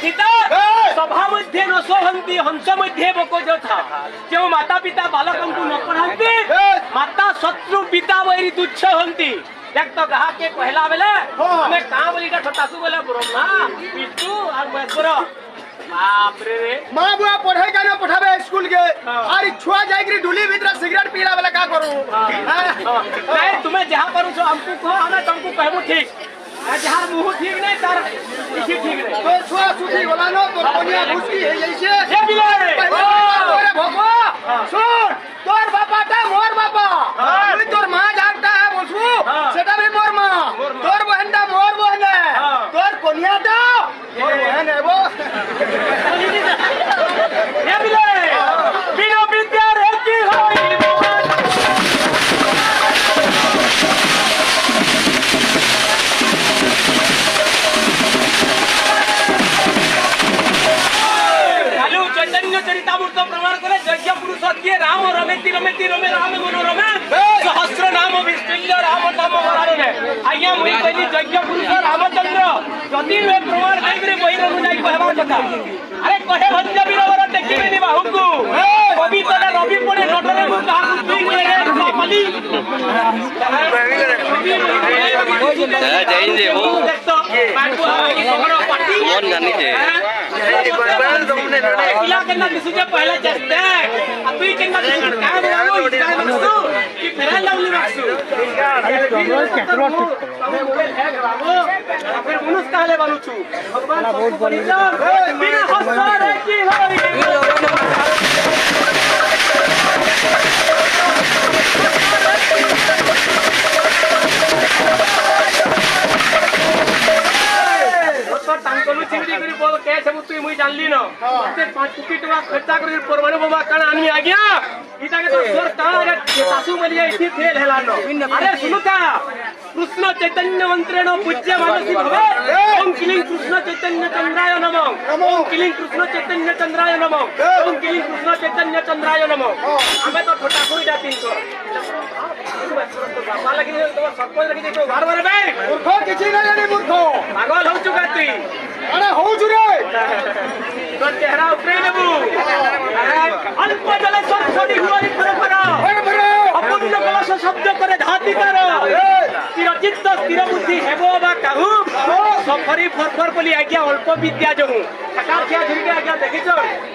सीता सभा मध्ये न सोहंती हंस मध्ये बको जोथा जो माता पिता बालकंकु न पढ़ांती माता शत्रु पिता वैरी तुच्छ हंती देख तो कहा के कहला बेले हमें कहां बोली का छोटासु बोले ब्रह्मा विष्णु और महेश्वर बाप रे मां बुआ पढ़ाई का ना पठावे स्कूल के अरे छुआ जाईकरी डुली भीतर सिगरेट पीला वाला का करू नहीं तुम्हें जहां करू छो हमको कहो हमें तुमको कहबो ठीक जहां मुंह ठीक नहीं तार इसी ठीक नहीं तो छुआ छुटी वाला नो तो कोनिया घुसकी है जैसे ये बिले अरे भगवा सुन तोर बापा ता मोर बापा तू तोर मां जागता है बोलसु सेटा भी मोर मां तोर बहनटा मोर बहन है तोर कोनिया ता मोर बहन है वो ये बिले बिनो विद्या रे की होई चरितामृत प्रमाण करे यज्ञ पुरुष किए राम रमेति रमेति रमे राम गुण रमे सहस्र नाम विष्णु राम नाम वराणे आज्ञा मुई कहली यज्ञ पुरुष रामचंद्र जदि वे प्रमाण कइरे बहिर रु जाई कहबा कथा अरे कहे भंज वीरवर देखिबेनी बाहुकु कवि तले रवि पड़े नटरे मु कहा तुई करे माली जय जय वो मन जानी जे किला करना दिसुजे पहले चलते अभी केना काम करो इसका बक्सु कि फेरा लावली बक्सु मोबाइल है बाबू फिर मनुष्य काले बनू छु भगवान बहुत बड़ी बिना हंसा रे की होई तांकलु चिंगड़ी करी बोल के सब तू मुई जानली न ते 5 कोटी टका खर्चा करी परमाणु बम कान आनी आ गया इता के तो स्वर कान अरे सासू मलिया इथि फेल हेला न अरे सुनुता कृष्ण चैतन्य मंत्रेण पूज्य मानसी भवे ओम किलिंग कृष्ण चैतन्य चंद्राय नमः ओम किलिंग कृष्ण चैतन्य चंद्राय नमः ओम किलिंग कृष्ण चैतन्य चंद्राय नमः हमें तो छोटा कोई जाती तो बापा लगी तो सरपंच लगी तो बार बार बे मूर्खो किछि न जाने मूर्खो पागल हो चुका तू अरे हो जुरे तो चेहरा ऊपरे लेबू अल्प जले सब छोड़ी हुई परंपरा अपन कलश शब्द करे धाती कर स्थिर चित्त स्थिर बुद्धि हेबो बा कहू सफरी फरफर बोली आज्ञा अल्प विद्या जहू सकार किया झुरी के आज्ञा देखि छ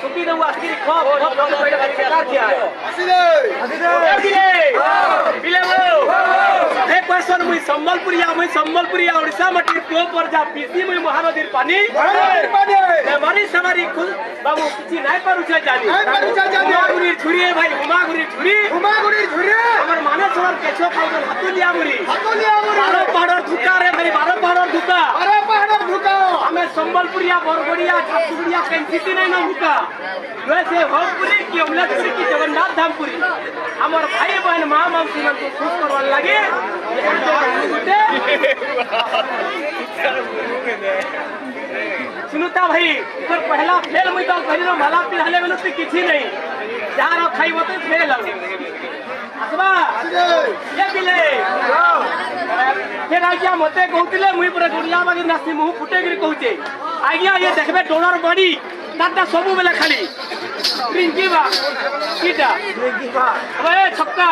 छुट्टी दउ आखिरी खप खप पहिले भारी सकार किया आसी दे बिले एक क्वेश्चन मुई संबलपुरिया ओडिसा मटी प्यो पर जा पीसी मुई महानदीर पानी मारी सवारी कुल बाबू किछि नाय पारु छ जानी गुरी झुरी है भाई उमा गुरी झुरी हमर माने सवार केछो पाउडर हतुलिया मुरी बारो पहाड़ धुका रे मेरी बारो पहाड़ धुका हमें संबलपुरिया बरगड़िया छापुरिया कैंसिटी नहीं ना धुका वैसे होपुरी की अमलेपुरी की जगन्नाथ धामपुरी हमर भाई बहन मां मौसी मन को खुश करवा लागे सुनुता भाई तोर पहला फेल मुई तो कहलो माला पिहले बेलु ती किछि नहीं जहां खाइबो तो फेल असबा ये बिले फिर आज्ञा मते कहतिले मुई पूरा गुड़िया बागी नासी मुंह फुटे गिरी कहूचे आज्ञा ये देखबे डोलर बड़ी ताता सबु बेला खाली रिंकी बा कीटा ओए छक्का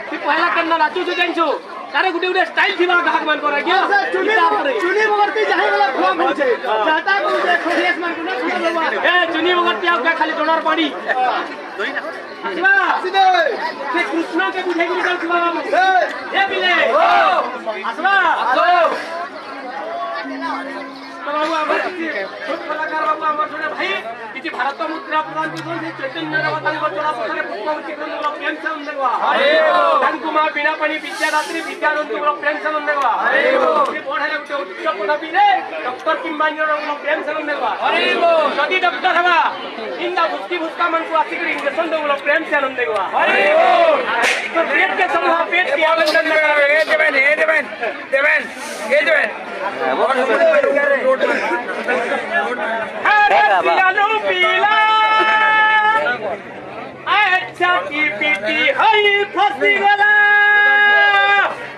तू पहला करना नाचू जो जानछु तारे गुटे गुटे स्टाइल थिबा घाक मान पर आज्ञा चुनी बगरती जाहे वाला खोम होचे जाता को खोलियस मान को ना छोड़ देबा ए चुनी बगरती आ खाली डोलर बड़ी शिवा सीधे के कृष्ण के बुझे गिरी छिबा बाबू ए बिले आसवा बाबू हमर छोट कलाकार बाबू हमर छोटे भाई किछि भारत मुद्रा प्रदान कर दे चैतन्य रवतान को चोरा पथरे पुष्पवती को लोग प्रेम से उंदेवा अरे ओ धान मां बिना पानी विद्यादात्री विद्यानंद को प्रेम से उंदेवा अरे ओ ये पढारे उठे उच्च पदवी रे डॉक्टर किम्बानी को प्रेम से उंदेवा अरे ओ जदी डॉक्टर हवा इंदा मुक्ति भुक्का मन को आसी कर इंजेक्शन दो प्रेम से उंदेवा अरे ओ तो पेट के समूह पेट की आवेदन न करे देवेन अरे पीला अच्छा की पीती हई फसी गला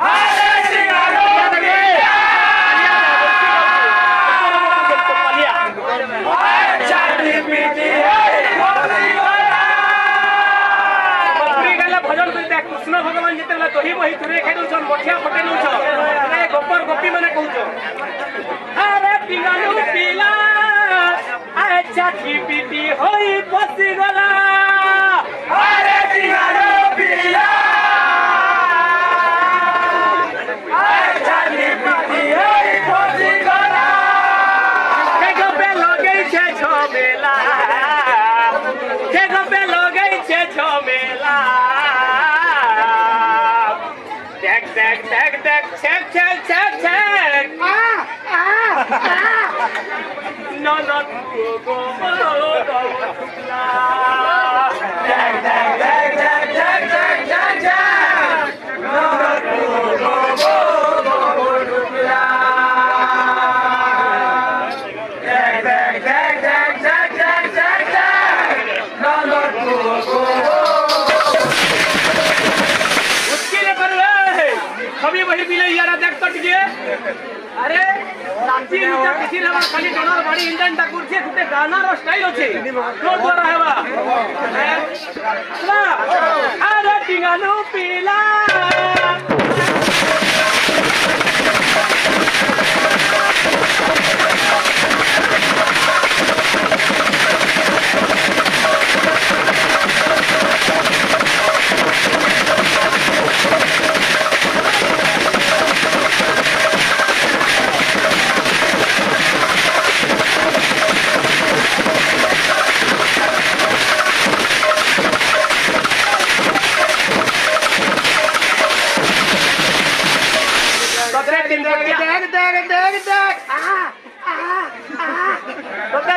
अरे सिंगारो দেখ ছেক ছেক ছেক ছেক ননদ গো গবরটুকলা দেখ দেখ দেখ দেখ দেখ দেখ দেখ দেখ ননদ গো গবরটুকলা দেখ দেখ দেখ দেখ দেখ দেখ দেখ দেখ ননদ গো कभी वही मिले यार देख कट गए अरे रांची नीचे किसी ने खाली डोनर बड़ी इंजन टा कुर्सी कुटे गाना रो स्टाइल होचे रोड द्वारा हेबा ना अरे टिंगानु पीला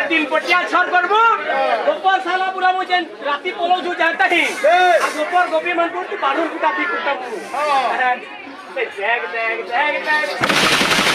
दिन पटिया छर करबो ऊपर साला पूरा मुझे राती पोलो जो जाता ही आज ऊपर गोपी मनपुर की बाडूर कुटा भी कुटबो हां देख देख देख देख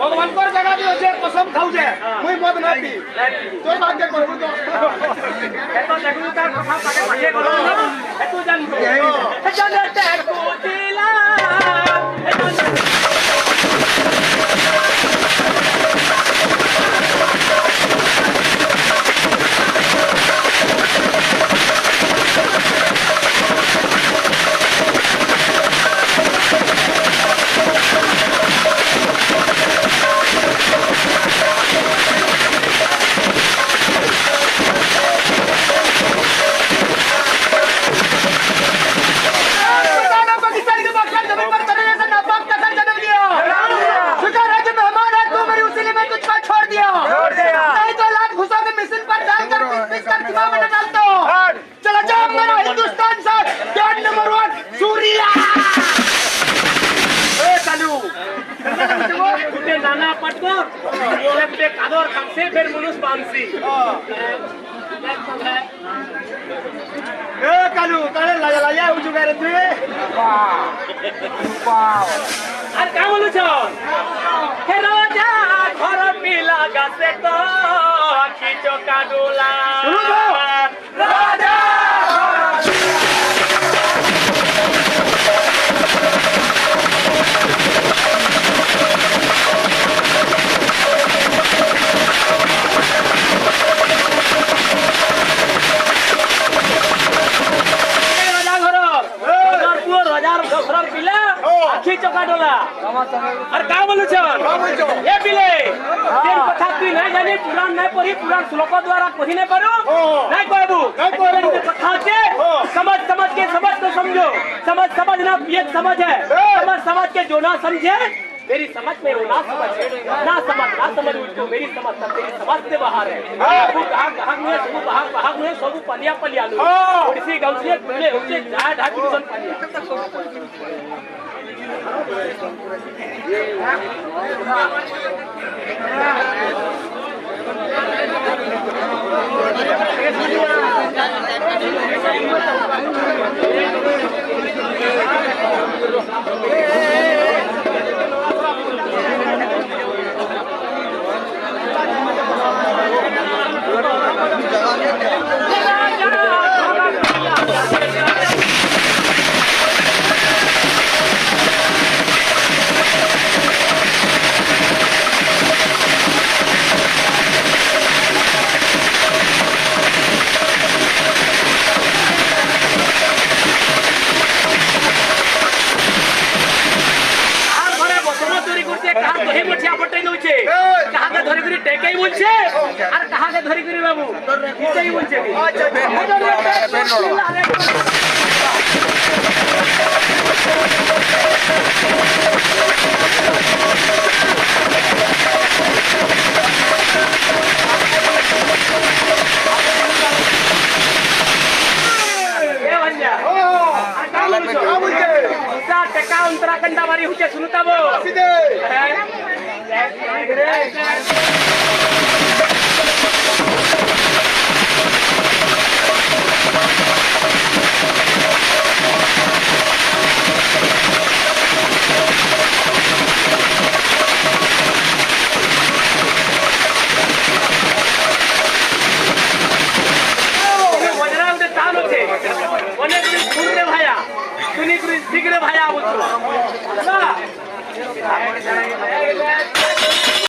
भगवान को जगह दी होचे कसम खाऊ जे मुई मत न पी तोर भाग्य करबो तो एतो देखलु तार कथा पाके पाके करो एतो जान जानते को दिला नाना पटको लेफ्टे कादर कासे फिर मनुष पांसी ए कालू काले लाया लाया उजु करे तू वाओ আর কা বলছ হে রাজা ঘর পিলা গাছে তো আখি চকা ডোলা রাজা आखी चका डोला और का बोलु छ ए बिले तेन कथा तू नहीं जानी पुराण नहीं पढ़ी पुराण श्लोक द्वारा कहि नहीं पारो नहीं कहबू नहीं कथा के समझ समझ के समझ तो समझो समझ समझना ये समझ है समझ समझ के जो ना समझे मेरी समझ में वो ना समझ उसको मेरी समझ तब तेरी समझ से बाहर है वो कहां में सब कहां में सब पलिया पलिया लो ओडिसी गांव से पहले होचे जा ढाक डिवीजन पलिया বলছে আর কাহাকে ধরি করি বাবু নিচেই বলছে কি এ ভাঞ্জা আর কাম বলছে তা টাকা উত্তরাখণ্ড বাড়ি হচ্ছে শুনতাবো অনেক শুনলে ভাইয়া শুনি শীঘ্র ভাইয়া বুঝলো